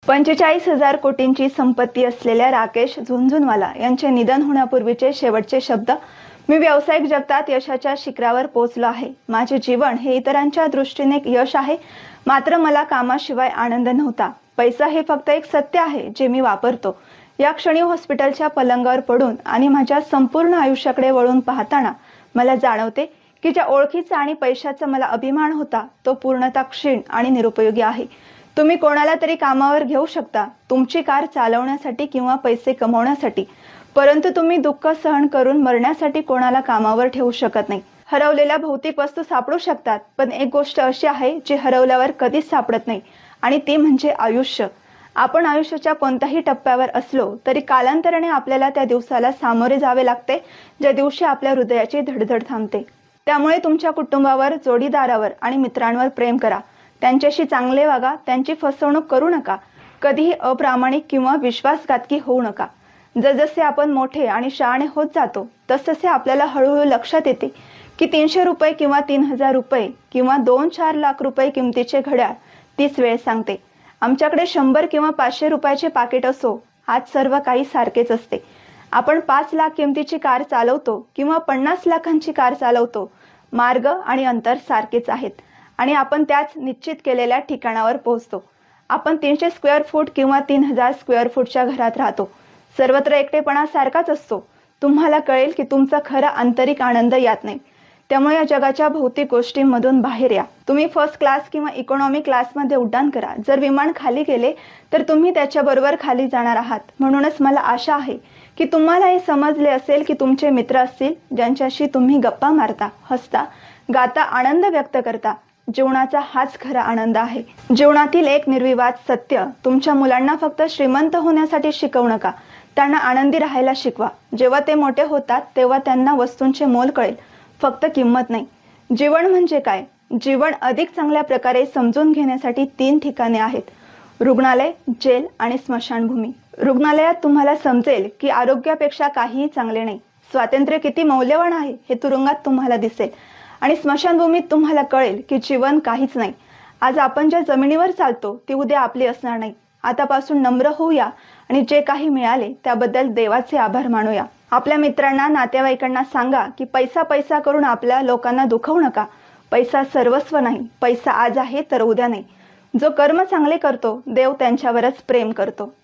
45,000 कोटींची संपत्ती असलेल्या राकेश झुनझुनवाला यांचे निधन होण्यापूर्वीचे शेवटचे शब्द. मी व्यावसायिक जगतात यशाच्या शिखरावर पोहोचलो आहे. माझे जीवन हे इतरांच्या दृष्टीने यश आहे, मात्र मला कामाशिवाय आनंद नव्हता. पैसा हे फक्त एक सत्य आहे जे मी वापरतो. या क्षणी हॉस्पिटलच्या पलंगावर पडून आणि माझ्या संपूर्ण आयुष्याकडे वळून पाहताना मला जाणवते की ज्या ओळखीचा आणि पैशाचा मला अभिमान होता तो पूर्णतः क्षीण आणि निरुपयोगी आहे. तुम्ही कोणाला तरी कामावर घेऊ शकता, तुमची कार चालवण्यासाठी किंवा पैसे कमवण्यासाठी, परंतु तुम्ही दुःख सहन करून मरण्यासाठी कोणाला कामावर ठेवू शकत नाही. हरवलेल्या भौतिक वस्तू सापडू शकतात, पण एक गोष्ट अशी आहे जी हरवल्यावर कधीच सापडत नाही, आणि ती म्हणजे आयुष्य. आपण आयुष्याच्या कोणत्याही टप्प्यावर असलो तरी कालांतराने आपल्याला त्या दिवसाला सामोरे जावे लागते ज्या दिवशी आपल्या हृदयाची धडधड थांबते. त्यामुळे तुमच्या कुटुंबावर, जोडीदारावर आणि मित्रांवर प्रेम करा. त्यांच्याशी चांगले वागा, त्यांची फसवणूक करू नका. कधीही अप्रामाणिक किंवा विश्वासघातकी होऊ नका. जसजसे आपण मोठे आणि शहाणे होत जातो तसतसे आपल्याला हळूहळू लक्षात येते की 300 रुपये किंवा 3,000 रुपये किंवा 2-4 लाख रुपये किमतीचे घड्याळ तीच वेळ सांगते. आमच्याकडे 100 किंवा 500 रुपयाचे पाकिट असो, आज सर्व काही सारखेच असते. आपण 5 लाख किमतीची कार चालवतो किंवा 50 लाखांची कार चालवतो, मार्ग आणि अंतर सारखेच आहेत आणि आपण त्याच निश्चित केलेल्या ठिकाणावर पोहोचतो. आपण 300 स्क्वेअर फूट किंवा 3,000 स्क्वेअर फूटच्या घरात राहतो, सर्वत्र एकटेपणा सारखाच असतो. तुम्हाला कळेल की तुमचा खरा आंतरिक आनंद यात नाही. त्यामुळे या जगाच्या भौतिक गोष्टींमधून बाहेर या. तुम्ही फर्स्ट क्लास किंवा इकॉनॉमी क्लासमध्ये उड्डाण करा. जर विमान खाली गेले तर तुम्ही त्याच्याबरोबर खाली जाणार आहात. म्हणूनच मला आशा आहे की तुम्हाला हे समजले असेल की तुमचे मित्र असतील ज्यांच्याशी तुम्ही गप्पा मारता, हसता, गाता, आनंद व्यक्त करता. जीवनाचा हाच खरा आनंद आहे. जीवनातील एक निर्विवाद सत्य, तुमच्या मुलांना फक्त श्रीमंत होण्यासाठी शिकवू नका, त्यांना आनंदी राहायला शिकवा. जेव्हा ते मोठे होतात तेव्हा त्यांना वस्तूंचे मोल कळेल, फक्त किंमत नाही. जीवन म्हणजे काय? जीवन अधिक चांगल्या प्रकारे समजून घेण्यासाठी 3 ठिकाणे आहेत: रुग्णालय, जेल आणि स्मशानभूमी. रुग्णालयात तुम्हाला समजेल की आरोग्यापेक्षा काहीही चांगले नाही. स्वातंत्र्य किती मौल्यवान आहे हे तुरुंगात तुम्हाला दिसेल. आणि स्मशानभूमीत तुम्हाला कळेल की जीवन काहीच नाही. आज आपण ज्या जमिनीवर चालतो ती उद्या आपली असणार नाही. आतापासून नम्र होऊया आणि जे काही मिळाले त्याबद्दल देवाचे आभार मानूया. आपल्या मित्रांना, नातेवाईकांना सांगा की पैसा पैसा करून आपल्या लोकांना दुखवू नका. पैसा सर्वस्व नाही. पैसा आज आहे तर उद्या नाही. जो कर्म चांगले करतो देव त्यांच्यावरच प्रेम करतो.